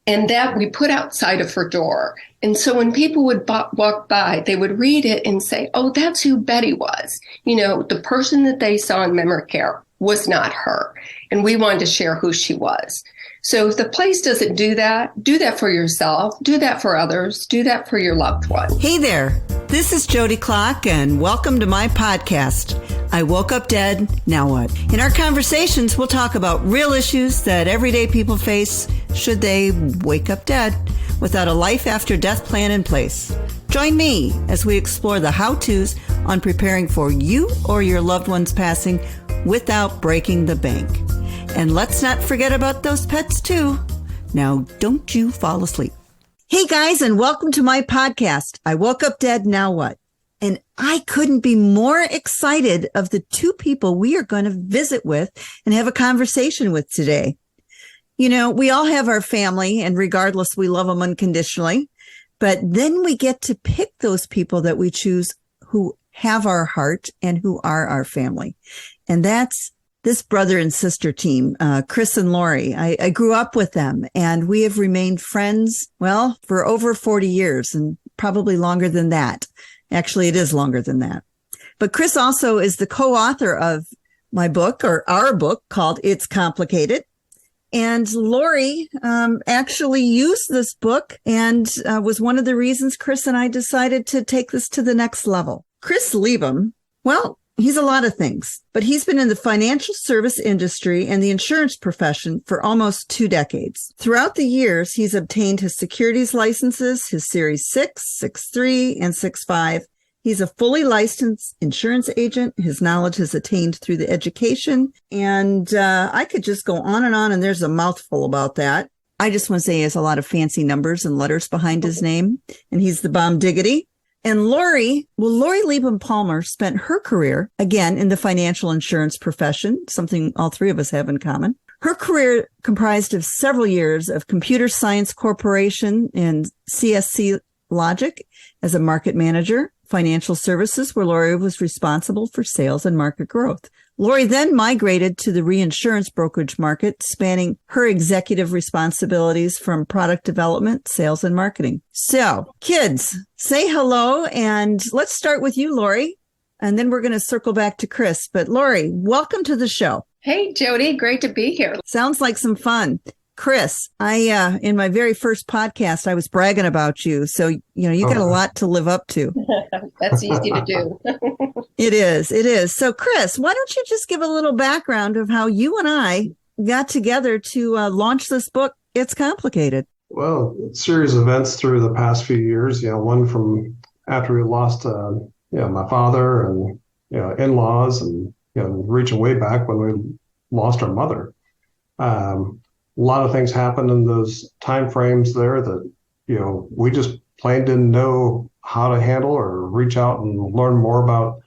And that we put outside of her door. And so when people would walk by, they would read it and say, oh, that's who Betty was. The person that they saw in memory care was not her. And we wanted to share who she was. So if the place doesn't do that for yourself, do that for others, do that for your loved one. Hey there, this is Jodi Clock and welcome to my podcast, I Woke Up Dead, Now What? In our conversations, we'll talk about real issues that everyday people face should they wake up dead without a life after death plan in place. Join me as we explore the how-tos on preparing for you or your loved one's passing without breaking the bank. And let's not forget about those pets too. Now, don't you fall asleep. Hey guys, and welcome to my podcast, I Woke Up Dead, Now What? And I couldn't be more excited of the two people we are going to visit with and have a conversation with today. We all have our family, and regardless, we love them unconditionally. But then we get to pick those people that we choose who have our heart and who are our family. And that's this brother and sister team, Chris and Lori. I grew up with them, and we have remained friends, for over 40 years and probably longer than that. Actually, it is longer than that. But Chris also is the co-author of my book, or our book, called It's Complicated. And Lori actually used this book and was one of the reasons Chris and I decided to take this to the next level. Chris Liebum, he's a lot of things, but he's been in the financial service industry and the insurance profession for almost 2 decades. Throughout the years, he's obtained his securities licenses, his Series 6, 6.3, and 6.5. He's a fully licensed insurance agent. His knowledge is attained through the education. And I could just go on, and there's a mouthful about that. I just want to say he has a lot of fancy numbers and letters behind his name, and he's the bomb diggity. And Lori Liebum Palmer spent her career, again, in the financial insurance profession, something all three of us have in common. Her career comprised of several years of Computer Science Corporation and CSC Logic as a market manager, financial services, where Lori was responsible for sales and market growth. Lori then migrated to the reinsurance brokerage market, spanning her executive responsibilities from product development, sales, and marketing. So, kids, say hello, and let's start with you, Lori, and then we're going to circle back to Chris. But Lori, welcome to the show. Hey, Jodi, great to be here. Sounds like some fun. Chris, in my very first podcast, I was bragging about you. So, you got a lot to live up to. That's easy to do. It is. So, Chris, why don't you just give a little background of how you and I got together to launch this book, It's Complicated? Well, a series of events through the past few years, one from after we lost, my father and, in-laws and, reaching way back when we lost our mother. A lot of things happened in those time frames there that, we just plain didn't know how to handle or reach out and learn more about,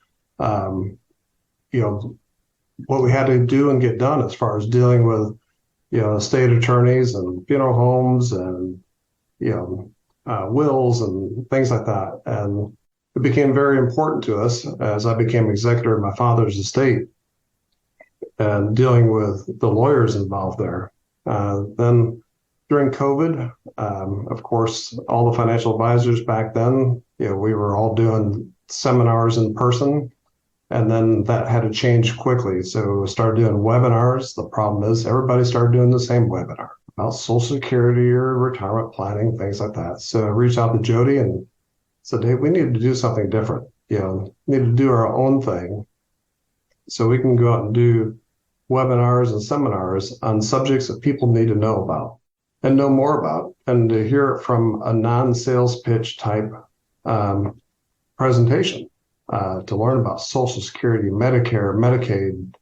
what we had to do and get done as far as dealing with, estate attorneys and funeral homes and, wills and things like that. And it became very important to us as I became executor of my father's estate and dealing with the lawyers involved there. Then during COVID, of course, all the financial advisors back then, we were all doing seminars in person, and then that had to change quickly. So we started doing webinars. The problem is everybody started doing the same webinar about Social Security or retirement planning, things like that. So I reached out to Jodi and said, hey, we need to do something different. We need to do our own thing so we can go out and do webinars and seminars on subjects that people need to know about and know more about, and to hear it from a non-sales pitch type presentation, to learn about Social Security, Medicare, Medicaid,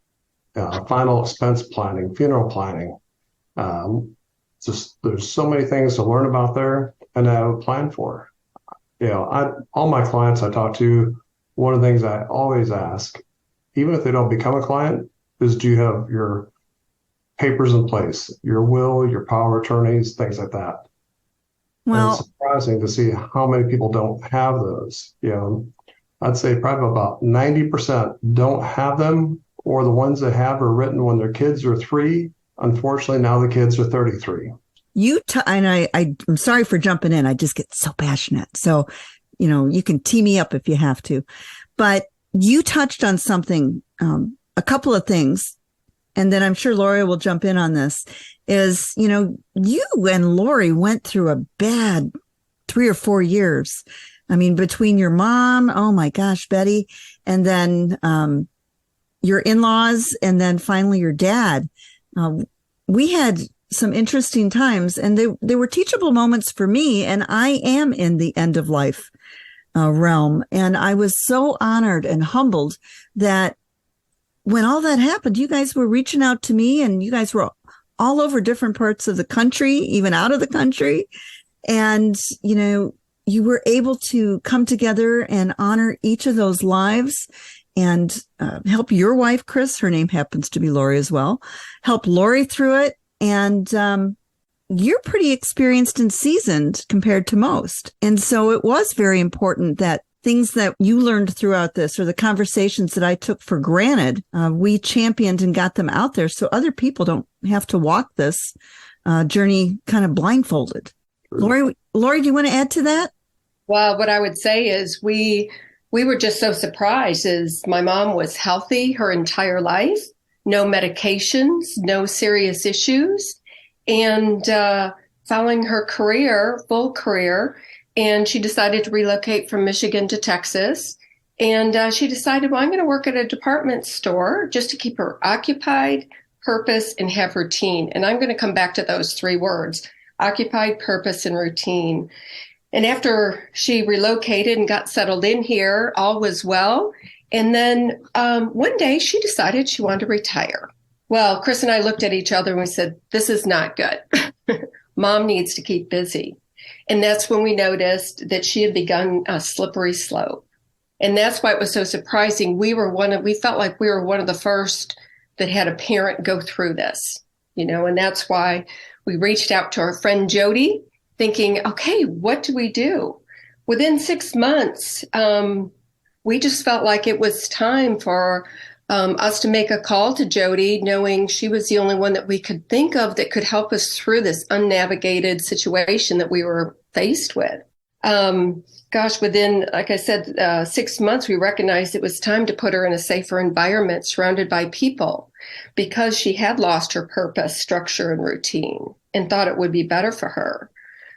final expense planning, funeral planning. There's so many things to learn about there and to have a plan for. All my clients I talk to, one of the things I always ask, even if they don't become a client, is do you have your papers in place, your will, your power of attorneys, things like that. Well, and it's surprising to see how many people don't have those. I'd say probably about 90% don't have them, or the ones that have are written when their kids are 3. Unfortunately, now the kids are 33. I'm sorry for jumping in. I just get so passionate. So, you can tee me up if you have to, but you touched on something, a couple of things, and then I'm sure Lori will jump in on this, is, you and Lori went through a bad 3 or 4 years. I mean, between your mom, oh my gosh, Betty, and then your in-laws, and then finally your dad. We had some interesting times, and they were teachable moments for me, and I am in the end of life realm. And I was so honored and humbled that when all that happened, you guys were reaching out to me, and you guys were all over different parts of the country, even out of the country. And, you were able to come together and honor each of those lives and help your wife, Chris, her name happens to be Lori as well, help Lori through it. And you're pretty experienced and seasoned compared to most. And so it was very important that things that you learned throughout this, or the conversations that I took for granted, we championed and got them out there so other people don't have to walk this journey kind of blindfolded. Lori, do you want to add to that? Well, what I would say is we were just so surprised, as my mom was healthy her entire life, no medications, no serious issues, and following her career, full career, and she decided to relocate from Michigan to Texas. And she decided, well, I'm going to work at a department store just to keep her occupied, purpose, and have routine. And I'm going to come back to those 3 words: occupied, purpose, and routine. And after she relocated and got settled in here, all was well. And then one day she decided she wanted to retire. Well, Chris and I looked at each other and we said, this is not good. Mom needs to keep busy. And that's when we noticed that she had begun a slippery slope. And that's why it was so surprising. We felt like we were one of the first that had a parent go through this, and that's why we reached out to our friend Jodi, thinking, okay, what do we do? Within 6 months, we just felt like it was time for us to make a call to Jodi, knowing she was the only one that we could think of that could help us through this unnavigated situation that we were faced with. Within, like I said, 6 months, we recognized it was time to put her in a safer environment surrounded by people, because she had lost her purpose, structure, and routine, and thought it would be better for her.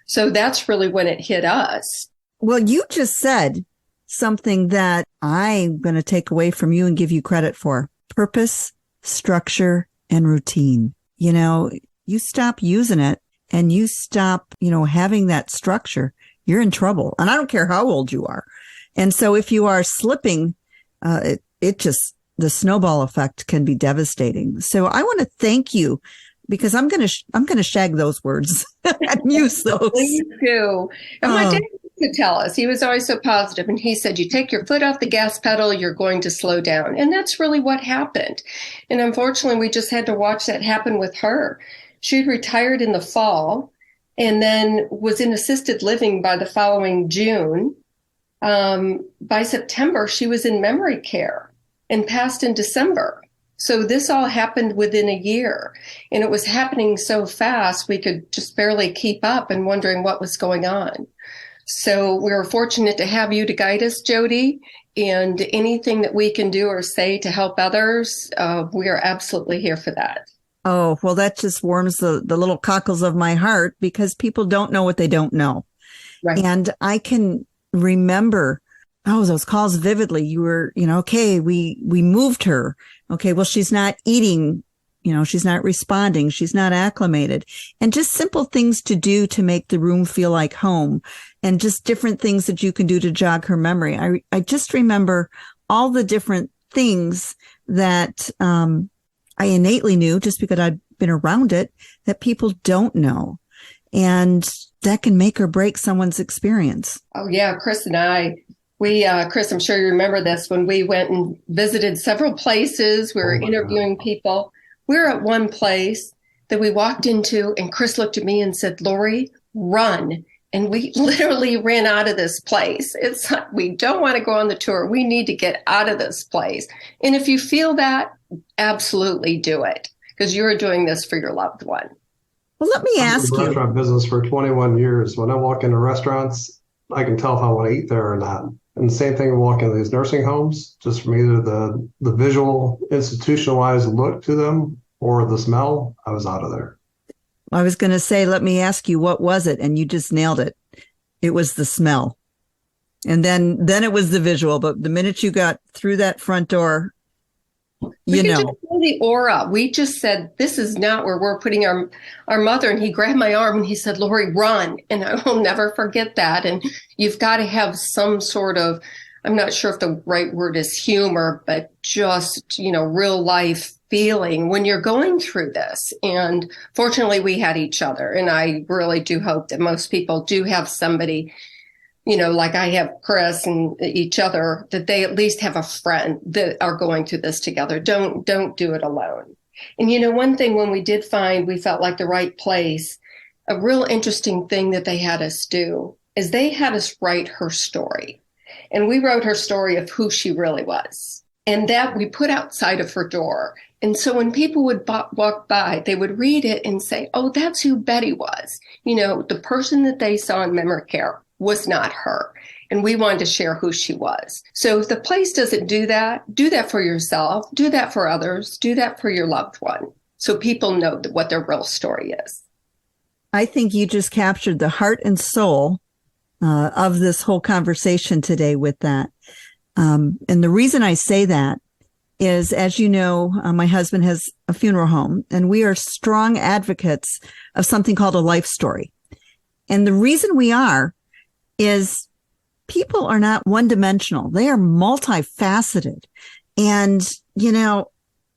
So that's really when it hit us. Well, you just said something that I'm going to take away from you and give you credit for: purpose, structure, and routine. You stop using it and you stop, having that structure, you're in trouble. And I don't care how old you are. And so if you are slipping, the snowball effect can be devastating. So I want to thank you, because I'm going to shag those words and use those. Please do. And my dad used to tell us, he was always so positive, and he said, you take your foot off the gas pedal, you're going to slow down. And that's really what happened. And unfortunately, we just had to watch that happen with her. She retired in the fall and then was in assisted living by the following June. By September, she was in memory care and passed in December. So this all happened within a year, and it was happening so fast we could just barely keep up and wondering what was going on. So we were fortunate to have you to guide us, Jodi, and anything that we can do or say to help others, we are absolutely here for that. Oh, well, that just warms the little cockles of my heart, because people don't know what they don't know. Right. And I can remember, those calls vividly. You were, okay, we moved her. Okay, well, she's not eating, she's not responding. She's not acclimated. And just simple things to do to make the room feel like home, and just different things that you can do to jog her memory. I just remember all the different things that I innately knew, just because I'd been around it, that people don't know. And that can make or break someone's experience. Oh, yeah. Chris and I, Chris, I'm sure you remember this, when we went and visited several places, we were interviewing people. We were at one place that we walked into, and Chris looked at me and said, Lori, run. And we literally ran out of this place. It's like, we don't want to go on the tour. We need to get out of this place. And if you feel that, absolutely do it, because you're doing this for your loved one. Well, let me I've been in ask the you. restaurant business for 21 years. When I walk into restaurants, I can tell if I want to eat there or not. And the same thing walking into these nursing homes, just from either the visual, institutionalized look to them or the smell, I was out of there. I was going to say, let me ask you, what was it? And you just nailed it. It was the smell. And then it was the visual. But the minute you got through that front door, We you could just know. feel the aura. We just said, this is not where we're putting our mother. And he grabbed my arm and he said, Lori, run. And I will never forget that. And you've got to have some sort of, I'm not sure if the right word is humor, but just, real life feeling when you're going through this. And fortunately, we had each other. And I really do hope that most people do have somebody, like I have Chris and each other, that they at least have a friend that are going through this together. Don't do it alone. And one thing when we did find we felt like the right place, a real interesting thing that they had us do is they had us write her story. And we wrote her story of who she really was. And that we put outside of her door. And so when people would walk by, they would read it and say, oh, that's who Betty was. The person that they saw in memory care was not her. And we wanted to share who she was. So if the place doesn't do that for yourself, do that for others, do that for your loved one. So people know what their real story is. I think you just captured the heart and soul of this whole conversation today with that. And the reason I say that is, as you know, my husband has a funeral home, and we are strong advocates of something called a life story. And the reason we are is people are not one-dimensional. They are multifaceted. And,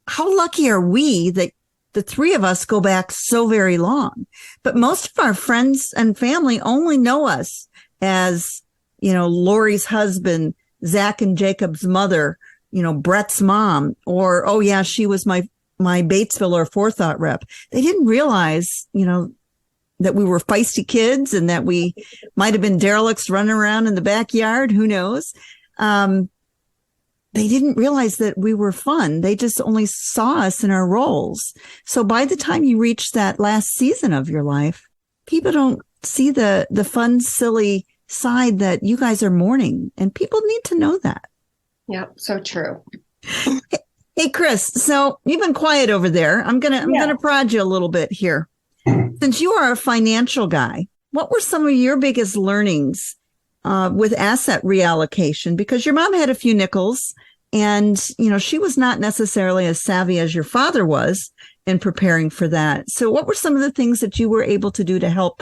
how lucky are we that the three of us go back so very long? But most of our friends and family only know us as, Lori's husband, Zach and Jacob's mother, Brett's mom, or, oh yeah, she was my Batesville or Forethought rep. They didn't realize, that we were feisty kids and that we might have been derelicts running around in the backyard. Who knows? They didn't realize that we were fun. They just only saw us in our roles. So by the time you reach that last season of your life, people don't see the fun, silly side that you guys are mourning. And people need to know that. Yeah, so true. Hey, Chris, so you've been quiet over there. I'm gonna prod you a little bit here. Since you are a financial guy, what were some of your biggest learnings with asset reallocation? Because your mom had a few nickels and, she was not necessarily as savvy as your father was in preparing for that. So what were some of the things that you were able to do to help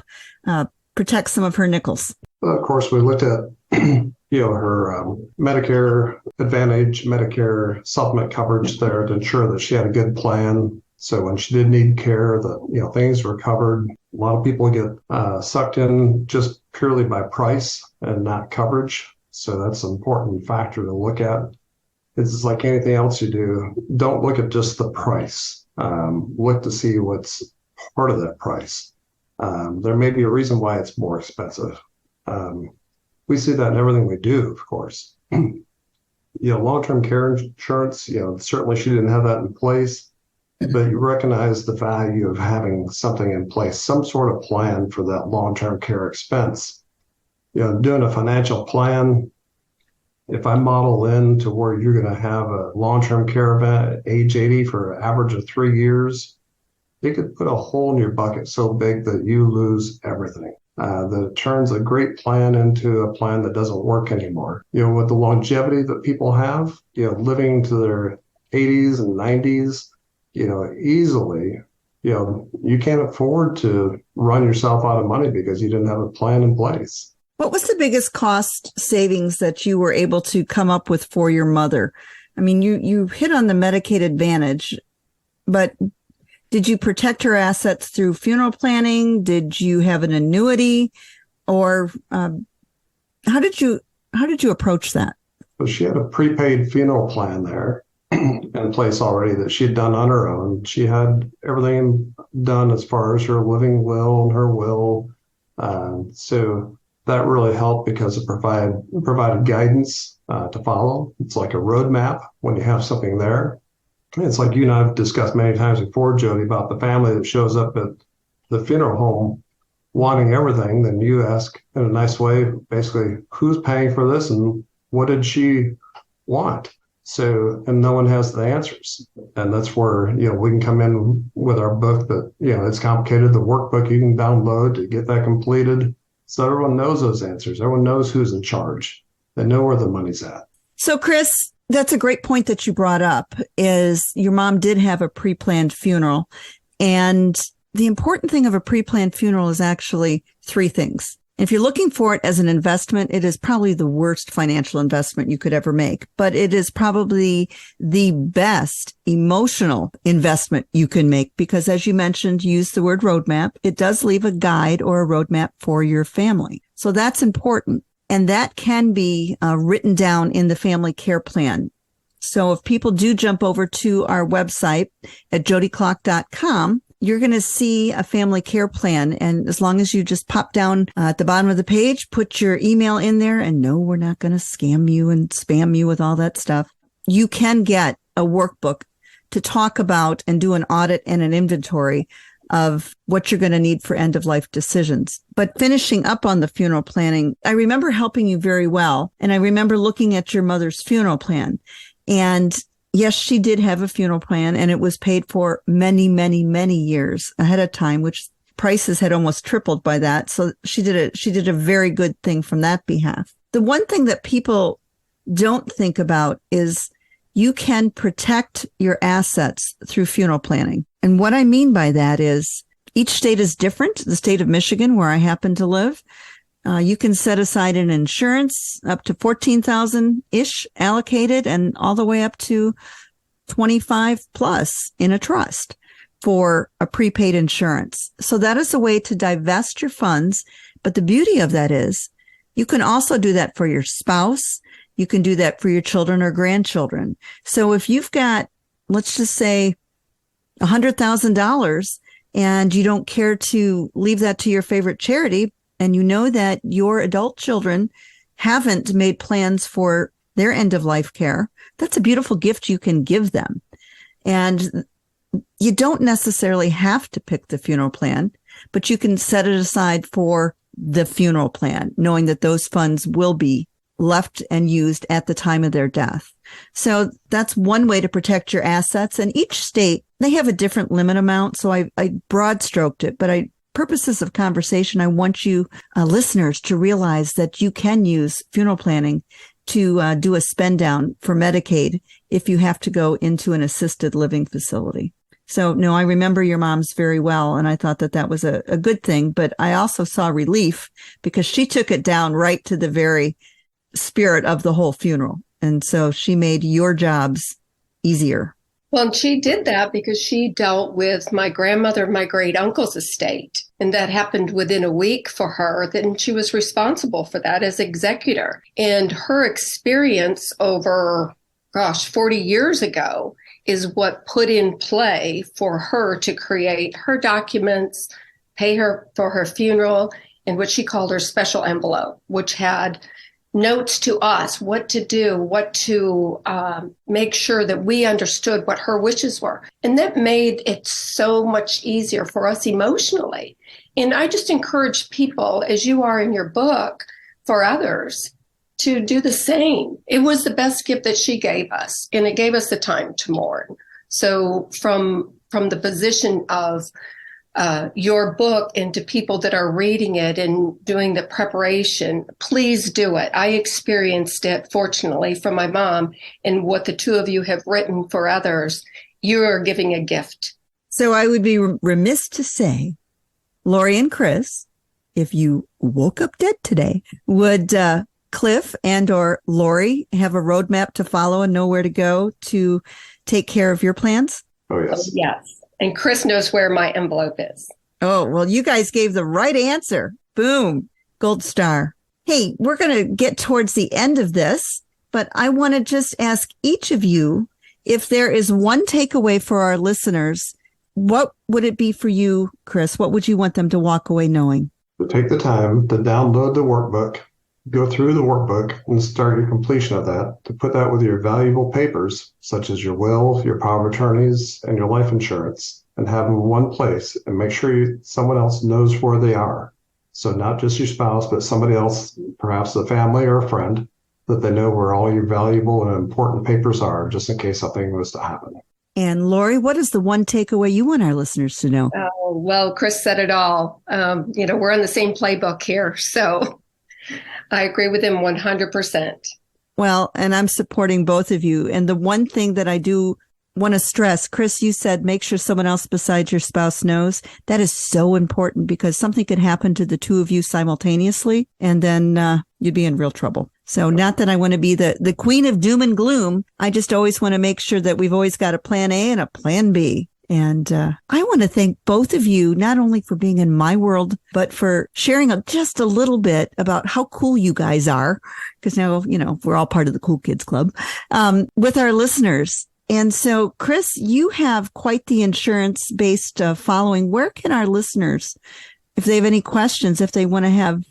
protect some of her nickels? Well, of course, we looked at, her Medicare Advantage, Medicare supplement coverage there to ensure that she had a good plan. So when she did need care, that things were covered. A lot of people get sucked in just purely by price and not coverage. So that's an important factor to look at. It's like anything else you do. Don't look at just the price. Look to see what's part of that price. There may be a reason why it's more expensive. We see that in everything we do, of course. Long-term care insurance, certainly she didn't have that in place. But you recognize the value of having something in place, some sort of plan for that long-term care expense. Doing a financial plan, if I model in to where you're going to have a long-term care event at age 80 for an average of 3 years, it could put a hole in your bucket so big that you lose everything. That it turns a great plan into a plan that doesn't work anymore. With the longevity that people have, living to their 80s and 90s, easily, you can't afford to run yourself out of money because you didn't have a plan in place. What was the biggest cost savings that you were able to come up with for your mother? I mean, you hit on the Medicaid Advantage, but did you protect her assets through funeral planning? Did you have an annuity, or how did you approach that? So she had a prepaid funeral plan there in place already that she had done on her own. She had everything done as far as her living will and her will. So that really helped because it provided guidance to follow. It's like a roadmap when you have something there. It's like you and I have discussed many times before, Jodi, about the family that shows up at the funeral home wanting everything, then you ask in a nice way, basically, who's paying for this and what did she want? So, and no one has the answers. And that's where, we can come in with our book that, it's complicated, the workbook you can download to get that completed. So everyone knows those answers. Everyone knows who's in charge. They know where the money's at. So, Chris, that's a great point that you brought up, is your mom did have a pre-planned funeral. And the important thing of a pre-planned funeral is actually three things. If you're looking for it as an investment, it is probably the worst financial investment you could ever make, but it is probably the best emotional investment you can make because, as you mentioned, use the word roadmap. It does leave a guide or a roadmap for your family. So that's important. And that can be written down in the family care plan. So if people do jump over to our website at jodyclock.com, you're going to see a family care plan. And as long as you just pop down at the bottom of the page, put your email in there, and no, we're not going to scam you and spam you with all that stuff. You can get a workbook to talk about and do an audit and an inventory of what you're going to need for end of life decisions. But finishing up on the funeral planning, I remember helping you very well. And I remember looking at your mother's funeral plan. And yes, she did have a funeral plan, and it was paid for many, many, many years ahead of time, which prices had almost tripled by that. So she did a very good thing from that behalf. The one thing that people don't think about is you can protect your assets through funeral planning. And what I mean by that is each state is different. The state of Michigan, where I happen to live, you can set aside an insurance up to $14,000-ish allocated and all the way up to 25 plus in a trust for a prepaid insurance. So that is a way to divest your funds. But the beauty of that is you can also do that for your spouse. You can do that for your children or grandchildren. So if you've got, let's just say, $100,000 and you don't care to leave that to your favorite charity, and you know that your adult children haven't made plans for their end of life care, that's a beautiful gift you can give them. And you don't necessarily have to pick the funeral plan, but you can set it aside for the funeral plan, knowing that those funds will be left and used at the time of their death. So that's one way to protect your assets. And each state, they have a different limit amount. So I broad stroked it, but purposes of conversation, I want you listeners to realize that you can use funeral planning to do a spend down for Medicaid if you have to go into an assisted living facility. So no, I remember your mom's very well, and I thought that that was a good thing, but I also saw relief because she took it down right to the very spirit of the whole funeral. And so she made your jobs easier. Well, and she did that because she dealt with my grandmother, my great uncle's estate. And that happened within a week for her. Then she was responsible for that as executor. And her experience over, 40 years ago is what put in play for her to create her documents, pay her for her funeral, and what she called her special envelope, which had notes to us, what to do, what to make sure that we understood what her wishes were. And that made it so much easier for us emotionally. And I just encourage people, as you are in your book, for others to do the same. It was the best gift that she gave us, and it gave us the time to mourn. So from the position of your book and to people that are reading it and doing the preparation, please do it. I experienced it, fortunately, from my mom, and what the two of you have written for others. You are giving a gift. So I would be remiss to say, Lori and Chris, if you woke up dead today, would Cliff and or Lori have a roadmap to follow and know where to go to take care of your plans? Oh, yes. Oh, yes. And Chris knows where my envelope is. Oh, well, you guys gave the right answer. Boom. Gold star. Hey, we're going to get towards the end of this, but I want to just ask each of you, if there is one takeaway for our listeners, what would it be for you, Chris? What would you want them to walk away knowing? So take the time to download the workbook, go through the workbook and start your completion of that, to put that with your valuable papers, such as your will, your power of attorneys, and your life insurance. and have them in one place, and make sure someone else knows where they are. So not just your spouse, but somebody else, perhaps a family or a friend, that they know where all your valuable and important papers are, just in case something was to happen. And Lori, what is the one takeaway you want our listeners to know? Oh, well, Chris said it all. We're on the same playbook here, so I agree with him 100%. Well, and I'm supporting both of you. And the one thing that I do want to stress, Chris, you said make sure someone else besides your spouse knows. That is so important because something could happen to the two of you simultaneously, and then you'd be in real trouble. So not that I want to be the queen of doom and gloom. I just always want to make sure that we've always got a plan A and a plan B. And I want to thank both of you, not only for being in my world, but for sharing just a little bit about how cool you guys are. Because now, we're all part of the Cool Kids Club with our listeners. And so, Chris, you have quite the insurance-based following. Where can our listeners, if they have any questions, if they want to have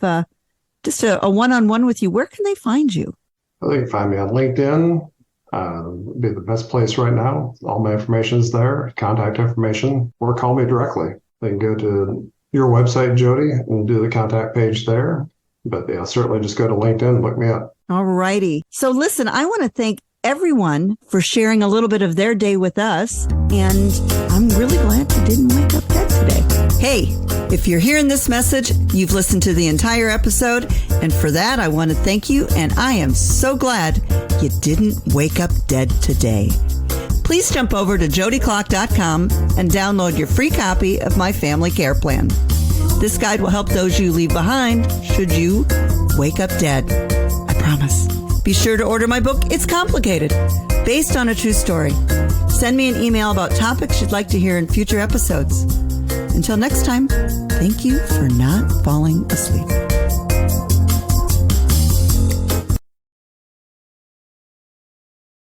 just a one-on-one with you, where can they find you? Well, they can find me on LinkedIn. Would be the best place right now. All my information is there, contact information, or call me directly. They can go to your website, Jodi, and do the contact page there. But yeah, certainly just go to LinkedIn and look me up. All righty. So listen, I want to thank everyone for sharing a little bit of their day with us. And I'm really glad you didn't wake up dead today. Hey, if you're hearing this message, you've listened to the entire episode. And for that, I want to thank you. And I am so glad you didn't wake up dead today. Please jump over to jodiclock.com and download your free copy of my family care plan. This guide will help those you leave behind should you wake up dead. I promise. Be sure to order my book, It's Complicated, based on a true story. Send me an email about topics you'd like to hear in future episodes. Until next time, thank you for not falling asleep.